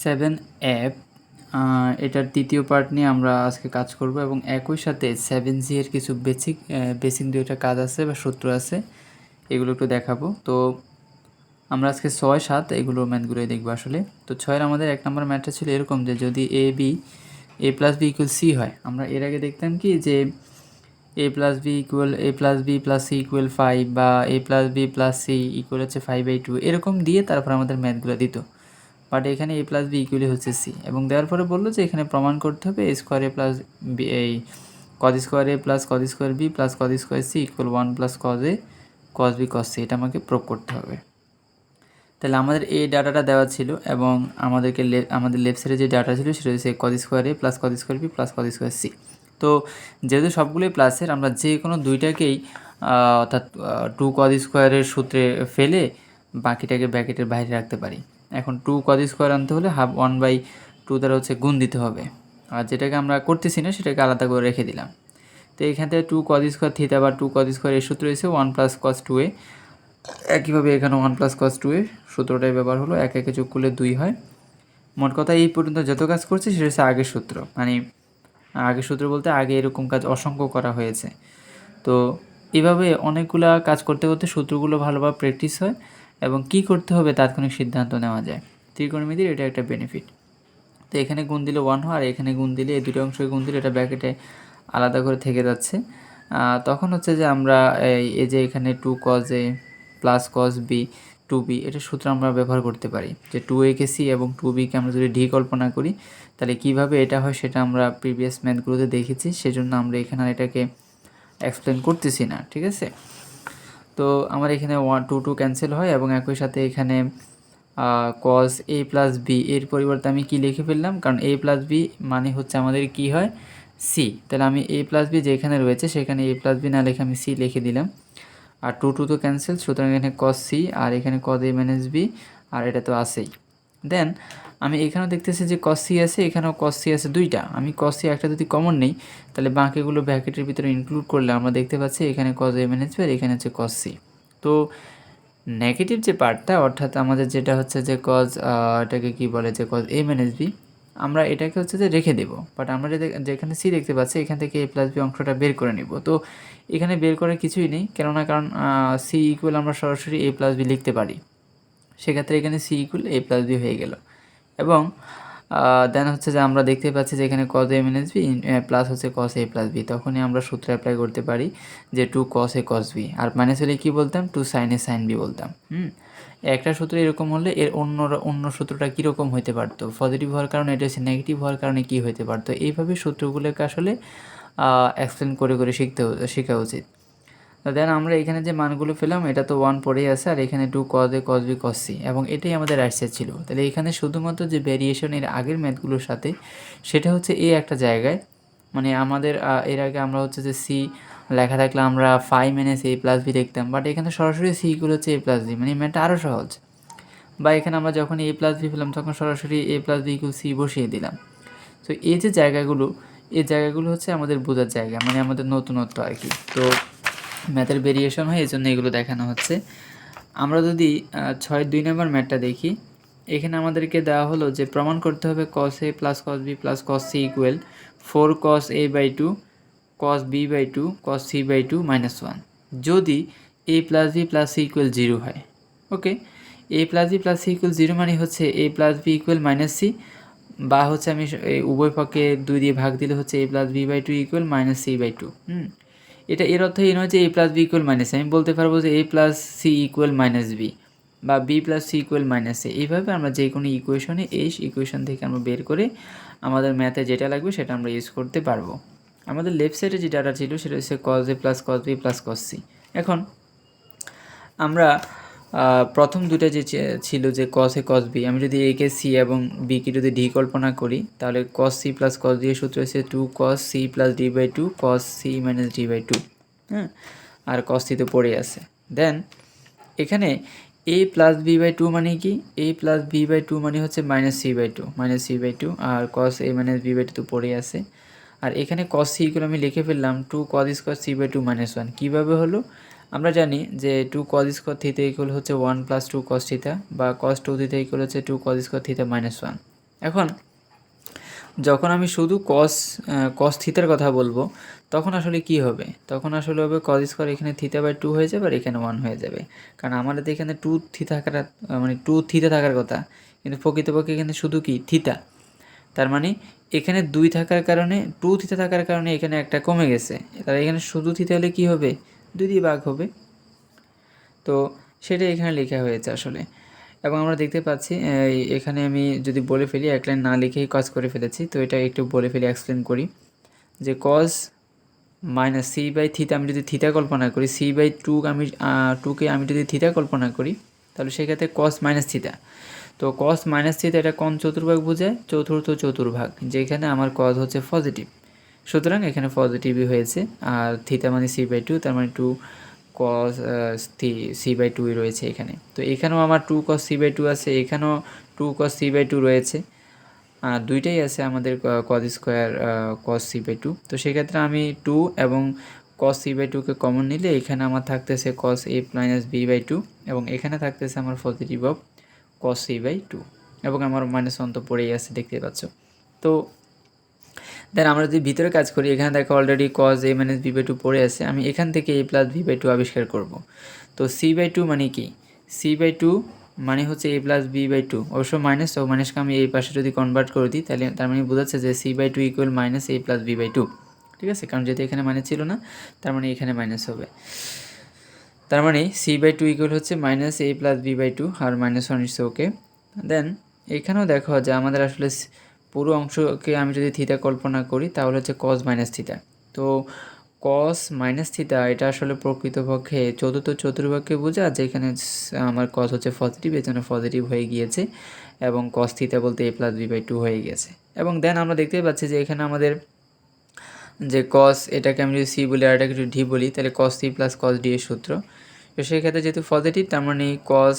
7F এটার দ্বিতীয় part নিয়ে আমরা আজকে কাজ করব এবং একই সাথে 7G এর কিছু বেসিক দুইটা কাজ আছে বা সূত্র আছে, এগুলো একটু দেখাবো। তো আমরা আজকে 6, 7 এগুলো ম্যাথগুলোই দেখবো আসলে। তো 6-এর আমাদের 1 নম্বর ম্যাথটা ছিল এরকম যে যদি a plus B equal C হয়, আমরা এর আগে দেখতাম কি যে a plus B equal a plus B plus C equal 5 বা a plus B plus C equal হচ্ছে 5/2 এরকম দিয়ে তারপর আমাদের ম্যাথগুলো দিত। বাট এখানে a প্লাস বি ইকুয়ালি হচ্ছে সি এবং দেওয়ার পরে বললো যে এখানে প্রমাণ করতে হবে a square A plus B এই cos square A plus cos square B plus cos square C equal 1 plus cos A cos B cos C, এটা আমাকে প্রুভ করতে হবে। তাহলে আমাদের এই ডাটাটা দেওয়া ছিল এবং আমাদের লেফট সাইডে যে ডাটা ছিল সেটা হচ্ছে cos square A plus cos square B plus cos square C. তো যেহেতু সবগুলোই প্লাসের, আমরা যে কোনো দুইটাকেই অর্থাৎ 2 কজ স্কোয়ারের সূত্রে ফেলে বাকিটাকে ব্র্যাকেটের বাইরে রাখতে পারি। এখন 2 কজ স্কোয়ার আনতে হলে 1/2 দ্বারা হচ্ছে গুণ দিতে হবে, আর যেটাকে আমরা করতেছি না সেটাকে আলাদা করে রেখে দিলাম। তো এখান থেকে 2 কজ স্কোয়ার থিটা বা 2 কজ স্কোয়ার এর সূত্র হয়েছে 1 প্লাস কজ 2a। একইভাবে এখানে 1 প্লাস কজ 2a সূত্রটাই ব্যবহার হলো, একে যোগ করলে 2 হয়। মোট কথা এই পর্যন্ত যত কাজ করছে সেটা হচ্ছে আগের সূত্র, মানে আগের সূত্র বলতে আগে এরকম কাজ অসংখ্য করা হয়েছে। তো এভাবে অনেকগুলা কাজ করতে করতে সূত্রগুলো ভালোভাবে প্র্যাকটিস হয় এবং কি করতে হবে তাৎক্ষণিক সিদ্ধান্ত নেওয়া যায়। ত্রিকোণমিতির এটা একটা বেনিফিট। তো এখানে গুণ দিলে 1 হয় আর এখানে গুণ দিলে এই দুটো অংশে গুণ দিলে এটা ব্র্যাকেটে আলাদা করে থেকে যাচ্ছে। তখন হচ্ছে যে আমরা এই যে এখানে 2 cos A plus cos B 2b এটা সূত্র আমরা ব্যবহার করতে পারি যে 2a কে সি এবং 2bকে আমরা যদি ডি কল্পনা করি তাহলে কিভাবে এটা হয় সেটা আমরা প্রিভিয়াস ম্যাথগুলোতে দেখেছি, সেজন্য আমরা এখানে এটাকে এক্সপ্লেন করতেছি না, ঠিক আছে। তো আমার এখানে 1 2 ক্যান্সেল হয় এবং একই সাথে এখানে কজ a প্লাস বি এর পরিবর্তে আমি কি লিখে ফেললাম, কারণ a প্লাস বি মানে হচ্ছে আমাদের কি হয় সি, তাহলে আমি a প্লাস বি যেখানে রয়েছে সেখানে a প্লাস বি না লিখে আমি সি লিখে দিলাম। আর 2 তো ক্যান্সেল, সুতরাং এখানে কজ সি আর এখানে কজ এ মাইনাস বি আর এটা তো আছেই। দেন আমি এখানেও দেখতেছি যে কজ সি আছে, এখানেও কজ সি আছে দুইটা, আমি কজ সি একটা যদি কমন নেই তাহলে বাকিগুলো ব্র্যাকেটের ভিতরে ইনক্লুড করলে আমরা দেখতে পাচ্ছি এখানে কজ এ মাইনাস বি আর এখানে হচ্ছে কজ সি। তো নেগেটিভ যে পার্টটা অর্থাৎ আমাদের যেটা হচ্ছে যে কজ এটাকে কি বলে যে কজ এ মাইনাস বি, আমরা এটাকে হচ্ছে যে রেখে দেব, বাট আমরা যেখানে সি দেখতে পাচ্ছি এখান থেকে এ প্লাস বি অংশটা বের করে নিব। তো এখানে বের করার কিছুই নেই, কারণ সি ইকুয়াল আমরা সরাসরি এ প্লাস বি লিখতে পারি, সেক্ষেত্রে এখানে সি ইকুয়াল এ প্লাস বি হয়ে গেল। এবং দেন হচ্ছে যে আমরা দেখতে পাচ্ছি যে এখানে cos A minus B plus হচ্ছে কস এ প্লাস বি, তখনই আমরা সূত্র অ্যাপ্লাই করতে পারি যে 2 কস এ কস বি, আর মাইনাস হলে কী বলতাম 2 সাইন এ সাইন বি বলতাম। একটা সূত্র এরকম হলে এর অন্য সূত্রটা কীরকম হতে পারতো, পজিটিভ হওয়ার কারণে এটা হচ্ছে নেগেটিভ হওয়ার কারণে কী হতে পারতো, এইভাবে সূত্রগুলোকে আসলে এক্সপ্লেন করে শেখা উচিত। তো দেন আমরা এখানে যে মানগুলো পেলাম এটা তো 1 পড়েই আছে আর এখানে 2 cos A cos B cos C এবং এটাই আমাদের রাইট ছিল। তাহলে এখানে শুধুমাত্র যে ভ্যারিয়েশন এর আগের ম্যাথগুলোর সাথে সেটা হচ্ছে এই একটা জায়গায়, মানে আমাদের এর আগে আমরা হচ্ছে যে সি লেখা থাকলে আমরা 5 মাইনাস এ প্লাস বি দেখতাম, বাট এখানে সরাসরি সি ইকুয়াল হচ্ছে এ প্লাস বি, মানে এই ম্যাথটা আরও সহজ। বা এখানে আমরা যখন এ প্লাস বি পেলাম তখন সরাসরি এ প্লাস বি ইকুয়াল সি বসিয়ে দিলাম। তো এই যে জায়গাগুলো হচ্ছে আমাদের বোঝার জায়গা, মানে আমাদের নতুনত্ব আর কি। তো ম্যাথের ভেরিয়েশন হয় এই জন্য এগুলো দেখানো হচ্ছে। আমরা যদি 6-2 নম্বর ম্যাথটা দেখি, এখানে আমাদেরকে দেওয়া হলো যে প্রমাণ করতে হবে cos A plus cos B plus cos C equal 4 cos A by 2 cos B by 2 cos C by 2 minus 1 যদি A plus B plus C equal 0 হয়। Okay, A plus B plus C equal 0 মানে হচ্ছে A plus B equal minus C, বা হচ্ছে আমি উভয় পক্ষে 2 দিয়ে ভাগ দিলে হচ্ছে A plus B by 2 equal minus C by 2। এটা এর অর্থ এই নয় যে A plus B equal minus, আমি বলতে পারবো যে A plus C equal minus B বা B plus C equal minus A. এইভাবে আমরা যে কোনো ইকুয়েশনে এই ইকুয়েশন থেকে আমরা বের করে আমাদের ম্যাথে যেটা লাগবে সেটা আমরা ইউজ করতে পারবো। আমাদের লেফট সাইডে যে ডাটা ছিল সেটা হচ্ছে cos A plus cos B plus cos C. এখন আমরা প্রথম দুটো যে ছিল যে কস এ কস বি, আমি যদি এ কে সি এবং বিকে যদি ডি কল্পনা করি তাহলে cos C plus cos D এর সূত্র হচ্ছে 2 cos C plus D by 2 cos C minus D by 2। আর কস সি তো পড়ে আছে। দেন এখানে এ প্লাস বি বাই 2 মানে কি, এ প্লাস বি বাই 2 মানে হচ্ছে মাইনাস সি বাই 2 আর cos A minus B by 2 তো পড়ে আছে। আর এখানে কস সি ইকুয়াল আমি লিখে ফেললাম 2 cos square C by 2 minus 1। কীভাবে হলো, আমরা জানি যে 2 কস স্কোয়ার থিটা ইকুয়াল হচ্ছে 1 প্লাস 2 কস থিটা বা কস 2 থিটা ইকুয়াল হচ্ছে 2 কস স্কোয়ার থিটা মাইনাস 1। এখন যখন আমি শুধু কস থিতার কথা বলবো তখন আসলে কি হবে, তখন আসলে হবে কজ স্কোয়ার এখানে থিতা বাই 2 হয়ে যাবে আর এখানে 1 হয়ে যাবে, কারণ আমাদের তো এখানে 2 থিতা থাকার মানে 2 থিতা থাকার কথা, কিন্তু প্রকৃতপক্ষে এখানে শুধু কি থিতা, তার মানে এখানে 2 থাকার কারণে 2 থিতা থাকার কারণে এখানে একটা কমে গেছে, তাহলে এখানে শুধু থিতা হলে কী হবে, 2 দিয়ে ভাগ হবে। তো সেটাই এখানে লেখা হয়েছে আসলে। এবং আমরা দেখতে পাচ্ছি এখানে আমি যদি বলে ফেলি, এক লাইন না লিখেই কজ করে ফেলেছি, তো এটা একটু বলে ফেলি, এক্সপ্লেন করি যে কজ মাইনাস সি বাই থিতা আমি যদি থিতা কল্পনা করি, সি বাই 2 আমি 2কে আমি যদি থিতা কল্পনা করি, তাহলে সেক্ষেত্রে কস মাইনাস থিতা, তো কস মাইনাস থিতা এটা কোন চতুর্ভাগ বোঝায়, চতুর্থ চতুর্ভাগ, যেখানে আমার কজ হচ্ছে পজিটিভ, সুতরাং এখানে পজিটিভই হয়েছে। আর থিতা মানে সি বাই 2, তার মানে 2 কস সি বাই 2 রয়েছে এখানে, তো এখানেও আমার 2 কস সি বাই 2 আছে, এখানেও 2 কস সি বাই 2 রয়েছে, আর দুইটাই আছে আমাদের cos square cos C by 2, তো সেক্ষেত্রে আমি 2 এবং কস সি বাই 2কে কমন নিলে এখানে আমার থাকতেছে cos A minus B by 2 এবং এখানে থাকতেছে আমার positive of cos C by 2 এবং আমার মাইনাস 1 তো পড়েই আছে দেখতে পাচ্ছ। তো দেন আমরা যদি ভিতরে কাজ করি, এখানে দেখো already cos A minus B by 2 পড়ে আছে, আমি এখান থেকে এ প্লাস বি বাই 2 আবিষ্কার করব। তো সি বাই 2 মানে কি, সি বাই 2 মানে হচ্ছে এ প্লাস বি বাই 2, অবশ্য মাইনাস, তো মাইনাসকে আমি এই পাশে যদি কনভার্ট করে দিই তাহলে তার মানে বোঝাচ্ছে যে C by 2 equal minus A plus B by 2, ঠিক আছে, কারণ যেহেতু এখানে মাইনাস ছিল না তার মানে এখানে মাইনাস হবে, তার মানে সি বাই 2 ইকুয়াল হচ্ছে minus A plus B by 2 আর মাইনাস 1 ইটস ওকে। দেন এখানেও দেখো যে আমাদের আসলে পুরো অংশকে আমি যদি থিতা কল্পনা করি তাহলে হচ্ছে কস মাইনাস থিতা, তো কস মাইনাস থিতা এটা আসলে প্রকৃতপক্ষে চতুর্থ চতুর্ভাগকে বোঝা, যেখানে আমার কস হচ্ছে পজিটিভ, এর জন্য পজিটিভ হয়ে গিয়েছে এবং কস থিতা বলতে এ প্লাস বি বাই 2 হয়ে গেছে। এবং দেন আমরা দেখতে পাচ্ছি যে এখানে আমাদের যে কস, এটাকে আমি যদি সি বলি আর এটাকে যদি ডি বলি, তাহলে cos C plus cos D এর সূত্র, তো সেক্ষেত্রে যেহেতু পজিটিভ তার মানে কস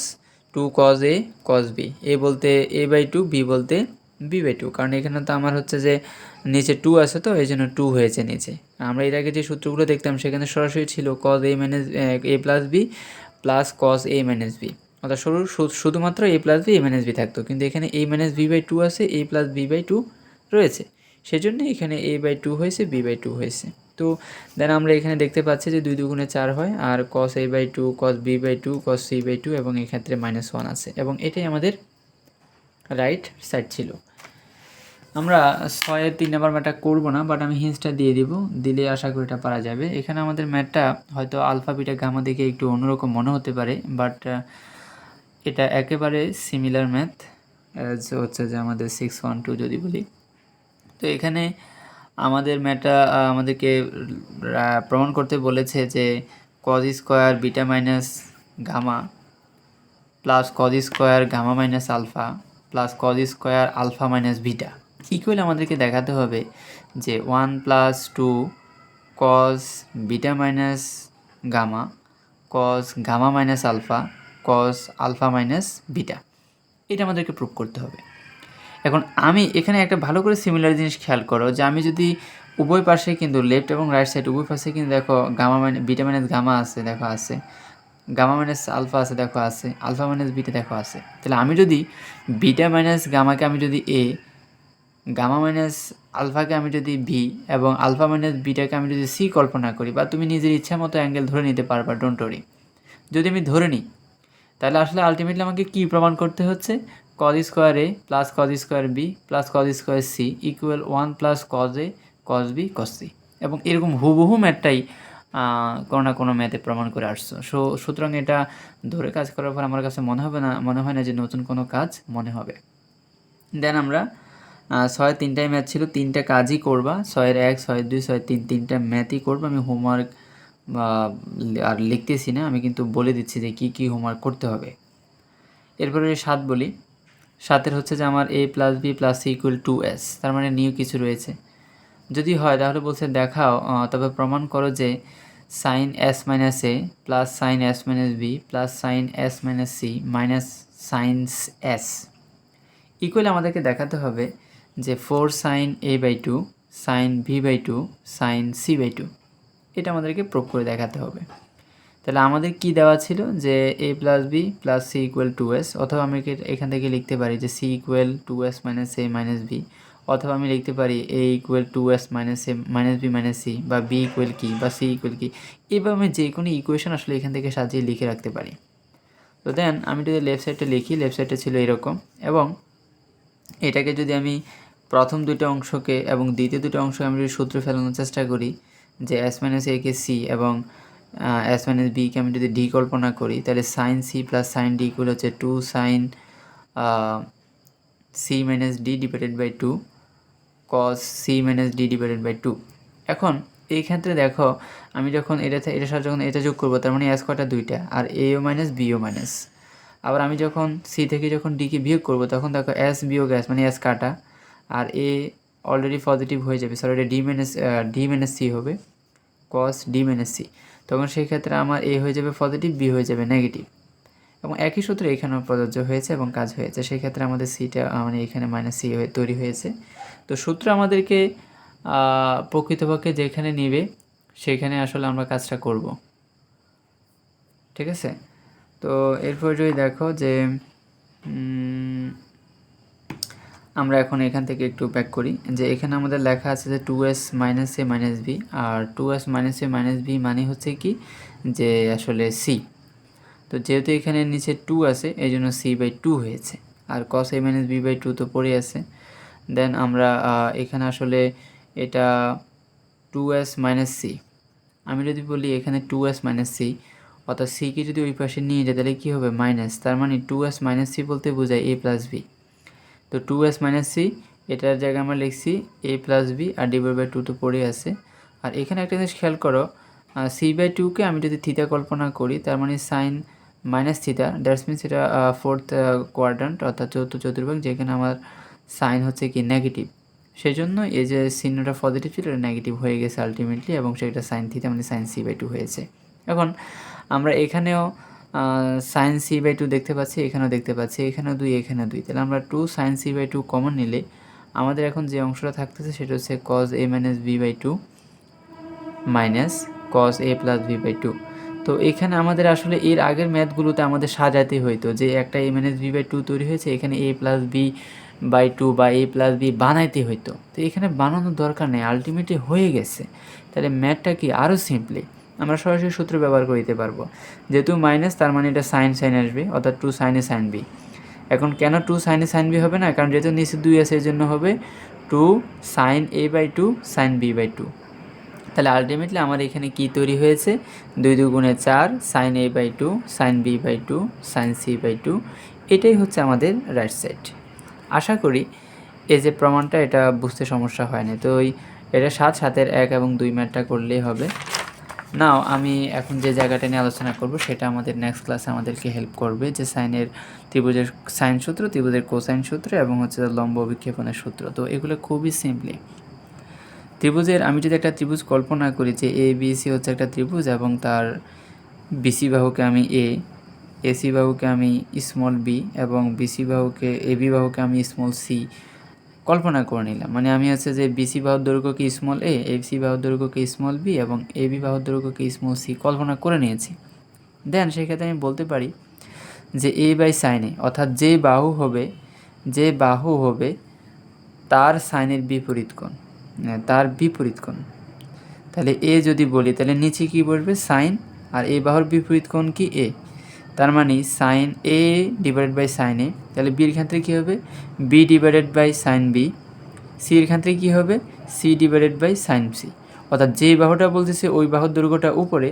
2 কস এ কস বি, এ বলতে এ বাই 2, বি বলতে বি বাই 2, কারণ এখানে তো আমার হচ্ছে যে নিচে 2 আছে, তো এই জন্য 2 হয়েছে নিচে। আমরা এর আগে যে সূত্রগুলো দেখতাম সেখানে সরাসরি ছিল কস A minus A plus B plus cos A minus B, অর্থাৎ শুধুমাত্র এ plus B A minus B থাকতো, কিন্তু এখানে এ মাইনাস বি বাই 2 আছে, এ প্লাস বি বাই 2 রয়েছে, সেই জন্য এখানে এ বাই 2 হয়েছে, বি বাই 2 হয়েছে। তো দেন আমরা এখানে দেখতে পাচ্ছি যে 2 দুগুণে 4 হয়, আর cos A by 2 cos B by 2 cos C by 2 এবং এক্ষেত্রে মাইনাস 1 আছে, এবং এটাই আমাদের রাইট সাইড ছিল। আমরা 6-এর 3 নাম্বার ম্যাথটা করবো না, বাট আমি হিন্সটা দিয়ে দিব, দিলে আশা করি এটা পারা যাবে। এখানে আমাদের ম্যাথটা হয়তো আলফা বিটা গামা দেখে একটু অন্যরকম মনে হতে পারে, বাট এটা একেবারে সিমিলার ম্যাথ হচ্ছে যে আমাদের 612 যদি বলি। তো এখানে আমাদের ম্যাথটা আমাদেরকে প্রমাণ করতে বলেছে যে cos square beta minus gamma plus cos square gamma minus alpha plus cos square alpha minus beta equal আমাদেরকে দেখাতে হবে যে 1 plus 2 cos beta minus gamma cos gamma minus alpha cos alpha minus beta, এটা আমাদেরকে prove করতে হবে। এখন আমি এখানে একটা ভালো করে সিমিলার জিনিস খেয়াল করো, যে আমি যদি উভয় পাশে কিন্তু লেফট এবং রাইট সাইড উভয় পাশে কিন্তু দেখো গামা মানে বিটা মাইনাস গামা আছে, দেখো আছে, গামা মাইনাস আলফা আছে, দেখো আছে, আলফা মাইনাস বিটা দেখো আছে, তাহলে আমি যদি বিটা মাইনাস গামাকে আমি যদি এ, গামা মাইনাস আলফাকে আমি যদি বি এবং আলফা মাইনাস বিটাকে আমি যদি সি কল্পনা করি, বা তুমি নিজের ইচ্ছা মতো অ্যাঙ্গেল ধরে নিতে পারবা, ডোন্ট ওয়ারি, যদি আমি ধরে নিই তাহলে আসলে আলটিমেটলি আমাকে কী প্রমাণ করতে হচ্ছে, cos square A plus cos square B plus cos square C equal 1 plus cos A cos B cos C, এবং এরকম হুবহু ম্যাথটাই কোনো না কোনো ম্যাথে প্রমাণ করে আসছো। সুতরাং এটা ধরে কাজ করার পর আমার কাছে মনে হয় না যে নতুন কোনো কাজ মনে হবে। দেন আমরা 6 3টাই ম্যাথ ছিল, 3টা কাজই করবা, 6-এর 1 6-এর 2 6-এর 3 3টা ম্যাথই করবা। আমি হোমওয়ার্ক আর লিখতেছি না, আমি কিন্তু বলে দিচ্ছি যে কী কী হোমওয়ার্ক করতে হবে। এরপরে 7 বলি, 7-এর হচ্ছে যে আমার a plus B plus C equal 2s, তার মানে নিউ কিছু রয়েছে, যদি হয় তাহলে বলছে দেখাও তবে প্রমাণ করো যে সাইন এস মাইনাস এ plus sine s minus B plus sine s minus c minus sines s equal আমাদেরকে দেখাতে হবে যে 4 sine A by 2 sine B by 2 sine C by 2, এটা আমাদেরকে প্রুভ করে দেখাতে হবে। তাহলে আমাদের কি দেওয়া ছিল যে a plus B plus C equal to s, অথবা আমি এখান থেকে লিখতে পারি যে c equal to s minus a minus b, অথবা আমি লিখতে পারি a equal to s minus a minus b minus C, বা বি ইকুয়াল কি বা সি ইকুয়াল কি। এভাবে আমি যে কোনো ইকুয়েশন আসলে এখান থেকে সাজিয়ে লিখে রাখতে পারি। তো দেন আমি যদি লেফট সাইডটা লিখি, লেফট সাইডটা ছিল এরকম, এবং এটাকে যদি আমি প্রথম দুটো অংশকে এবং দ্বিতীয় দুটো অংশকে আমি যদি সূত্র ফেলানোর চেষ্টা করি, যে এস মাইনাস এ কে সি এবং এস মাইনাস বিকে আমি যদি ডি কল্পনা করি, তাহলে sine C plus sine D equal হচ্ছে 2 sine C minus D divided by 2 cos C minus D divided by 2। এখন এই ক্ষেত্রে দেখো আমি যখন এটার সাথে যখন এটা যোগ করবো, তার মানে এস কটা দুইটা, আর এও মাইনাস বিও মাইনাস। আবার আমি যখন সি থেকে যখন ডিকে বিয়োগ করবো, তখন দেখো এস বিয়োগ এস মানে এস কাটা, আর এ অলরেডি পজিটিভ হয়ে যাবে, সরি এটা ডি মাইনাস সি হবে, কস ডি মাইনাস সি। তখন সেই ক্ষেত্রে আমার এ হয়ে যাবে পজিটিভ, বি হয়ে যাবে নেগেটিভ, এবং একই সূত্র এখানেও প্রযোজ্য হয়েছে এবং কাজ হয়েছে। সেই ক্ষেত্রে আমাদের সিটা মানে এখানে মাইনাস সি হয়ে তৈরি হয়েছে। তো সূত্র আমাদেরকে প্রকৃতপক্ষে যেখানে নেবে সেখানে আসলে আমরা কাজটা করব, ঠিক আছে। তো এরপর যদি দেখো যে আমরা এখন এখান থেকে একটু ব্যাক করি, যে এখানে আমাদের লেখা আছে যে 2s minus a minus B, R 2s minus a minus B মানে হচ্ছে কি যে আসলে সি। তো যেহেতু এখানে নিচে 2 আছে এই জন্য সি বাই 2 হয়েছে, আর cos A minus B by 2 তো পড়ে আছে। দেন আমরা এখানে আসলে এটা 2s মাইনাস সি, আমি যদি বলি এখানে 2s মাইনাস সি, অর্থাৎ সিকে যদি ওই পাশে নিয়ে যায় তাহলে কী হবে মাইনাস, তার মানে 2s মাইনাস সি বলতে বোঝায় এ প্লাস বি। তো 2s মাইনাস সি এটার জায়গায় আমরা লিখছি এ প্লাস বি, আর ডিভাইড বাই 2 তো পড়ে আছে। আর এখানে একটা জিনিস খেয়াল করো, সি বাই 2কে আমি যদি থিতা কল্পনা করি, তার মানে sine minus theta, that's means এটা ফোর্থ কোয়াড্রান্ট অর্থাৎ চতুর্থ চতুর্ভাগ, যেখানে আমার সাইন হচ্ছে কি নেগেটিভ। সেই জন্য এই যে চিহ্নটা পজিটিভ ছিল এটা নেগেটিভ হয়ে গেছে আলটিমেটলি, এবং সেটা সাইন থিতা মানে সাইন সি বাই 2 হয়েছে। এখন আমরা এখানেও সাইন সি বাই 2 দেখতে পাচ্ছি, এখানেও দেখতে পাচ্ছি, এখানেও 2 এখানেও 2, তাহলে আমরা 2 সাইন সি বাই 2 কমন নিলে আমাদের এখন যে অংশটা থাকতেছে সেটা হচ্ছে cos A minus B by 2 minus cos A plus B by 2। তো এখানে আমাদের আসলে এর আগের ম্যাথগুলোতে আমাদের সাজাতে হইতো যে একটা এ মাইনাস বি বাই 2 তৈরি হয়েছে, এখানে এ প্লাস বি বাই 2 বা এ প্লাস বি বানাইতে হইতো। তো এখানে বানানোর দরকার নেই, আলটিমেটলি হয়ে গেছে। তাহলে ম্যাথটা কি আরও সিম্পলি আমরা সরাসরি সূত্র ব্যবহার করে দিতে পারবো। যেহেতু মাইনাস তার মানে এটা সাইন সাইন আসবে, অর্থাৎ 2 সাইনে সাইন বি। এখন কেন 2 সাইনে সাইন বি হবে না, কারণ যেহেতু নিচে 2 আছে এই জন্য হবে 2 sine A by 2 sine B by 2। তাহলে আলটিমেটলি আমার এখানে কি তৈরি হয়েছে, 2 দুগুণে 4 sine A by 2 sine B by 2 sine C by 2। এটাই হচ্ছে আমাদের রাইট সাইড। আশা করি এই যে প্রমাণটা এটা বুঝতে সমস্যা হয়নি। তো এটা 7 7-এর 1 এবং 2 ম্যাথটা করলেই হবে। নাও আমি এখন যে জায়গাটা নিয়ে আলোচনা করব সেটা আমাদের নেক্সট ক্লাসে আমাদেরকে হেল্প করবে, যে সাইনের ত্রিভুজের সাইন সূত্র, ত্রিভুজের কোসাইন সূত্র এবং হচ্ছে লম্ব অভিক্ষেপণের সূত্র। তো এগুলো খুবই সিম্পলি। ত্রিভুজের আমি যদি একটা ত্রিভুজ কল্পনা করি যে এ বি সি হচ্ছে একটা ত্রিভুজ, এবং তার বিসি বাহুকে আমি এসি বাহুকে আমি স্মল বি, এবং বিসি বাহুকে এবি বাহুকে আমি স্মল সি কল্পনা করে নিলাম। মানে আমি হচ্ছে যে বিসি বাহুর দৈর্ঘ্যকে স্মল এসি বাহুর দৈর্ঘ্যকে স্মল বি এবং এবি বাহুর দৈর্ঘ্যকে স্মল সি কল্পনা করে নিয়েছি। দেন সেক্ষেত্রে আমি বলতে পারি যে এ বাই সাইন এ, অর্থাৎ যে বাহু হবে তার সাইনের বিপরীত কোণ, তাহলে এ যদি বলি তাহলে নিচে কি বসবে সাইন, আর এ বাহুর বিপরীত কোণ কি এ, তার মানে sine a divided by sine a. তাহলে বির ক্ষেত্রে কী হবে b divided by sine b, সির ক্ষেত্রে কী হবে c divided by sine c. অর্থাৎ যে বাহুটা বলতেছে ওই বাহুর দৈর্ঘ্যটা উপরে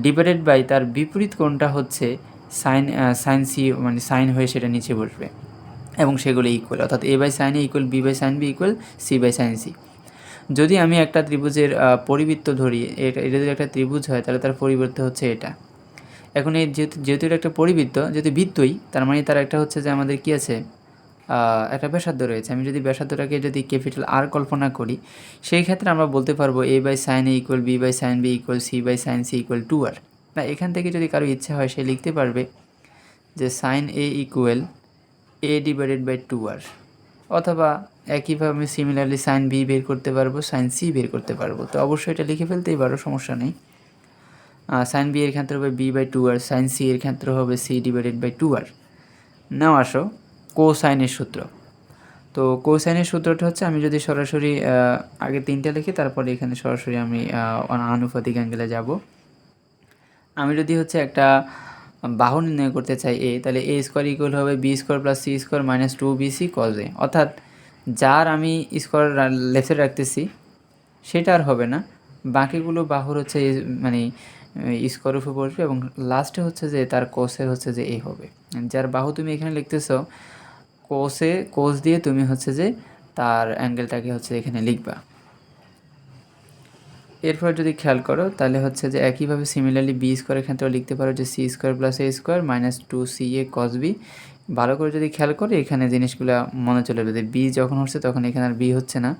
ডিভাইডেড বাই তার বিপরীত কোণটা হচ্ছে সাইন সি, মানে সাইন হয়ে সেটা নিচে বসবে, এবং সেগুলো ইকুয়াল, অর্থাৎ a by sine A equal b by sine b equal c by sine c. যদি আমি একটা ত্রিভুজের পরিবৃত্ত ধরি, এটা যদি একটা ত্রিভুজ হয় তাহলে তার পরিবৃত্ত হচ্ছে এটা। এখন এই যেহেতু এটা একটা পরিবৃত্ত, যেহেতু বৃত্তই, তার মানে তার একটা হচ্ছে যে আমাদের কী আছে একটা ব্যাসার্ধ রয়েছে। আমি যদি ব্যাসার্ধটাকে যদি ক্যাপিটাল আর কল্পনা করি, সেই ক্ষেত্রে আমরা বলতে পারবো a by sine A equal b by sine b equal c by sine c equal 2r। না, এখান থেকে যদি কারো ইচ্ছা হয় সে লিখতে পারবে যে sine A equal A divided by 2r, অথবা একইভাবে আমি সিমিলারলি সাইন বি বের করতে পারবো, সাইন সি বের করতে পারবো। তো অবশ্যই এটা লিখে ফেলতেই পারো, সমস্যা নেই। সাইন বি এর ক্ষেত্রে হবে b/2r, সাইন সি এর ক্ষেত্রে হবে c/2r। নাও আসো কোসাইনের সূত্র। তো কোসাইনের সূত্রটা হচ্ছে, আমি যদি সরাসরি আগে 3টা লিখি, তারপরে এখানে সরাসরি আমি আনুপাতিক অ্যাঙ্গেলে যাব। আমি যদি হচ্ছে একটা বাহু নির্ণয় করতে চাই a, তাহলে a স্কোয়ার ইকুয়াল হবে b square plus c square minus 2bc cos a। অর্থাৎ যার আমি স্কোয়ার লেফটে রাখতেছি সেটা আর হবে না, বাকিগুলো বাহুর হচ্ছে মানে স্কোয়ারের উপর বসবে এবং লাস্টে হচ্ছে যে তার কোসের হচ্ছে যে a হবে। যার বাহু তুমি এখানে লিখতেছ, কোস দিয়ে তুমি হচ্ছে যে তার অ্যাঙ্গেলটাকে হচ্ছে এখানে লিখবা। এরপর যদি খেয়াল করো তাহলে হচ্ছে যে একইভাবে সিমিলারলি বি স্কোয়ারের ক্ষেত্রেও লিখতে পারো যে c square plus a square minus 2ca cos b। ভালো করে যদি খেয়াল করো এখানে জিনিসগুলো মনে চলে যাবে, বি যখন হচ্ছে তখন এখানে আর বি হচ্ছে না,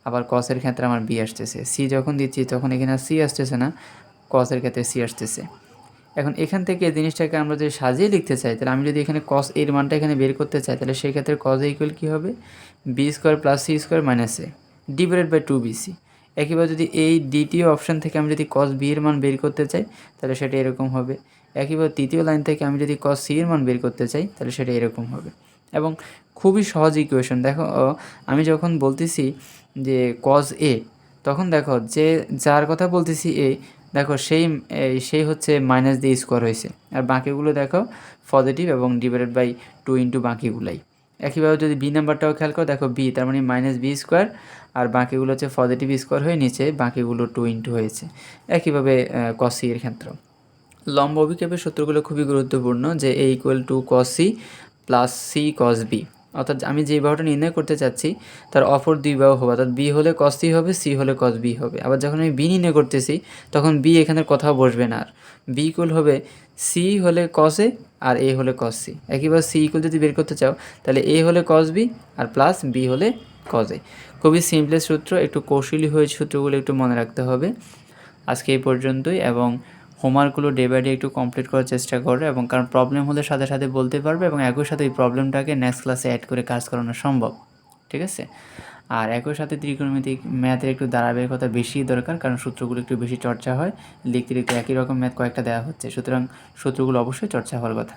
আবার কসের ক্ষেত্রে আমার বি আসতেছে, সি যখন দিচ্ছি তখন এখানে আর সি আসতেছে না, কসের ক্ষেত্রে সি আসতেছে। এখন এখান থেকে জিনিসটাকে আমরা যদি সাজিয়ে লিখতে চাই, তাহলে আমি যদি এখানে কস এর মানটা এখানে বের করতে চাই, তাহলে সেই ক্ষেত্রে কস এ ইকুয়াল কী হবে, B square plus C square minus A divided by 2bc। একইভাবে যদি এই দ্বিতীয় অপশান থেকে আমি যদি কস বি এর মান বের করতে চাই তাহলে সেটা এরকম হবে। একইভাবে তৃতীয় লাইন থেকে আমি যদি কস সি এর মান বের করতে চাই তাহলে সেটা এরকম হবে। এবং খুবই সহজ ইকুয়েশন। দেখো আমি যখন বলতেছি যে কস এ, তখন দেখো যে যার কথা বলতেছি এ, দেখো সেই হচ্ছে মাইনাস দিয়ে স্কোয়ার হয়েছে, আর বাকিগুলো দেখো পজিটিভ এবং ডিভাইডেড বাই 2 ইন্টু বাকিগুলাই। একইভাবে যদি বি নাম্বারটাও খেয়াল করো, দেখো বি তার মানে মাইনাস বি স্কোয়ার, আর বাকিগুলো হচ্ছে পজিটিভ স্কোয়ার হয়ে নিচে বাকিগুলো 2 ইন্টু হয়েছে। একইভাবে কস সি এর ক্ষেত্রে লম্ব অভিক্ষেপের সূত্রগুলো খুবই গুরুত্বপূর্ণ, যে a equal to cos C plus c cos b. অর্থাৎ আমি যে বাহুটা নির্ণয় করতে চাচ্ছি তার অপর দুই বাহু হবে, অর্থাৎ বি হলে কস সি হবে, সি হলে কস বি হবে। আবার যখন আমি বি নির্ণয় করতেছি তখন বি এখানে কোথাও বসবে না, আর বি ইকুয়াল হবে সি হলে কস এ আর এ হলে কস সি। একইভাবে সি ইকুয়াল যদি বের করতে চাও তাহলে এ হলে কস বি আর প্লাস বি হলে কস এ। খুবই সিম্পল সূত্র, একটু কৌশলী হয়ে সূত্রগুলো একটু মনে রাখতে হবে। আজকে এই পর্যন্তই, এবং হোমওয়ার্কগুলো ডে বাই ডে একটু কমপ্লিট করার চেষ্টা করো, এবং কারণ প্রবলেম হলে সাথে সাথে বলতে পারবে, এবং একই সাথে এই প্রবলেমটাকে নেক্সট ক্লাসে অ্যাড করে কাজ করানো সম্ভব, ঠিক আছে। আর একই সাথে ত্রিকোণমিতিক ম্যাথের একটু ধারাবাহিকতা বেশি দরকার, কারণ সূত্রগুলো একটু বেশি চর্চা হয়, লিখতে লিখতে একই রকম ম্যাথ কয়েকটা দেওয়া হচ্ছে, সুতরাং সূত্রগুলো অবশ্যই চর্চা হওয়ার কথা।